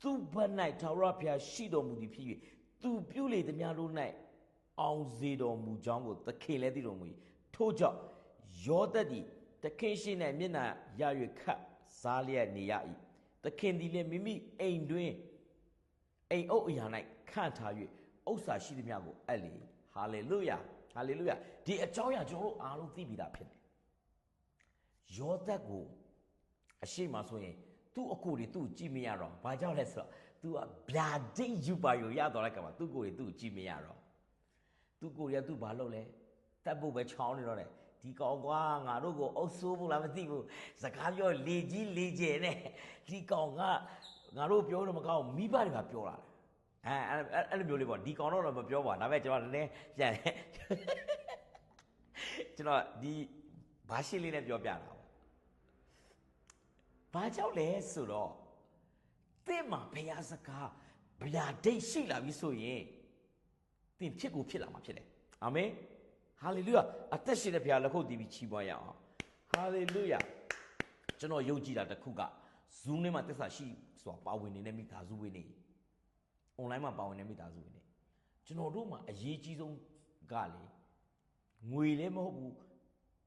သူဘက်၌ထာဝရဘုရားရှိတော်မူသည်ဖြစ်၍သူပြုလေသမျှတို့၌အောင်စေတော်မူကြောင်းကိုသခင်လည်းသိတော်မူ၏ထို့ကြောင့်ယောသတ်သည်သခင်ရှိ၌မျက်နှာရ၍ခတ်စားလျက်နေရ၏သခင်သည်လည်းမိမိအိမ်တွင်အိမ်အုပ်အရာ၌ခန့်ထား၍ဥစ္စာရှိသမျှကိုအပ်လေဟာလေလုယာဟာလေလုယာဒီအကြောင်းအရာကျွန်တော်တို့အားလုံးသိပြီးသားဖြစ်တယ်ယောသတ်ကိုအရှိမဆိုရင်သူ့အကိုတွေသူ့ကြည့်မရတော့ဘာကြောင့်လဲဆိုတော့ तू ကဗျာဒိတ်ယူပါရောရတော့လိုက်ကမှာသူ့ကိုတွေသူ့ကြည့်မရတော့သူ့ကိုတွေကသူ့ဘာလုပ်လဲတတ်ဖို့ပဲချောင်းနေတော့တယ်ဒီကောင်ကွာငါတို့ကိုအုပ်ဆိုးဖို့လားမသိဘူးစကားပြောလေကြီးလေကျယ်နဲ့ဒီကောင်ကငါတို့ပြောလို့မကောင်းမိဘတွေကပြောလာတယ်အဲ့လိုမျိုးလေးပေါ့ဒီကောင်တော့မပြောပါဒါပေမဲ့ကျွန်တော်လည်းပြန်ကျွန်တော်ဒီဘာရှင်းလေးနဲ့ပြောပြတာပေါ့ဘာကြောင့်လဲဆိုတော့သင်မှာဘုရားစကားဗျာဒိတ်ရှိလာပြီဆိုရင်သင်ဖြစ်ကိုဖြစ်လာမှာဖြစ်တယ်အာမင်ဟာလေလုယာအသက်ရှင်တဲ့ဘုရားလက်ခုပ်တီးပြီးချီးမွမ်းရအောင်ဟာလေလုယာကျွန်တော်ယုံကြည်တာတစ်ခုက Zoom ထဲမှာသစ္စာရှိဆိုတာပါဝင်နေတဲ့မိသားစုဝင်နေ online မှာပါဝင်တဲ့မိသားစုဝင်နေကျွန်တော်တို့မှာအရေးကြီးဆုံးကလေငွေလည်းမဟုတ်ဘူး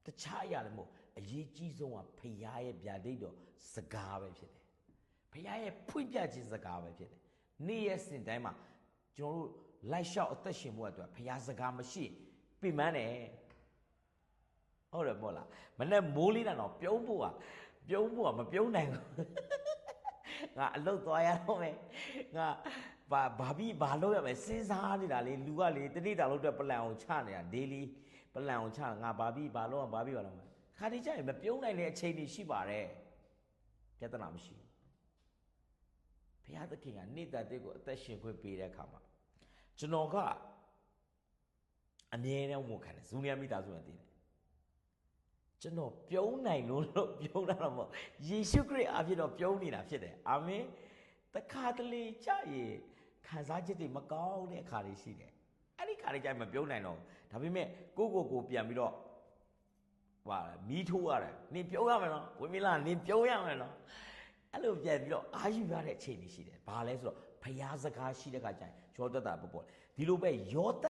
တခြားအရာလည်းမဟုတ်အရေးကြီးဆုံးကဘုရားရဲ့ဗျာဒိတ်တော်စကားပဲဖြစ်တယ်ဘုရားရဲ့ဖွင့်ပြခြင်းစကားပဲဖြစ်တယ်နေ့ရက်စဉ်တိုင်းမှာကျွန်တော်တို့လိုက်လျှောက်အသက်ရှင်ဖို့အတွက်ဘုရားစကားမရှိပြင်ပန်းတယ်ဟုတ်တယ်မို့လားမနဲ့မိုးလေးတော့ပြုံးဖို့ကမပြုံးနိုင်ဘူးငါအလုပ်သွားရတော့မယ်ငါဘာလုပ်ရမလဲစဉ်းစားနေတာလေလူကလေတတိတာလို့အတွက်ပလန်အောင်ချနေတာ daily ပလန်အောင်ချငါဘာလုပ်ခါတိကျရင်မပြုံးနိုင်တဲ့အချိန်တွေရှိပါတယ်ပြဿနာမရှိဘုရားသခင်ကနေ့တာတဲ့ကိုအသက်ရှင်ခွင့်ပေးတဲ့အခါမှာကျွန်တော်ကအမြဲတမ်းဝန်ခံတယ်ဇူနီယာမိသားစုနဲ့တည်တယ်ကျွန်တော်ပြုံးနိုင်လို့ပြုံးတာတော့မဟုတ်ယေရှုခရစ်အဖြစ်တော့ပြုံးနေတာဖြစ်တယ်အာမင်တခါတလေကြာရင်ခံစားချက်တွေမကောင်းတဲ့အခါတွေရှိတယ်အဲ့ဒီခါတွေကြာရင်မပြုံးနိုင်တော့ဒါပေမဲ့ကိုပြန်ပြီးတော့မီးထိုးရတယ်နင်ပြုံးရမယ်နော်ဝိမင်းလားနင်ပြုံးရမယ်နော်အဲ့လိုပြန်ပြီးတော့အာယူရတဲ့အခြေအနေရှိတယ်ဘာလဲဆိုတော့ဖျားစကားရှိတဲ့ခါကျရင်ယောသတ်တာပေါ့ဒီလိုပဲယောသ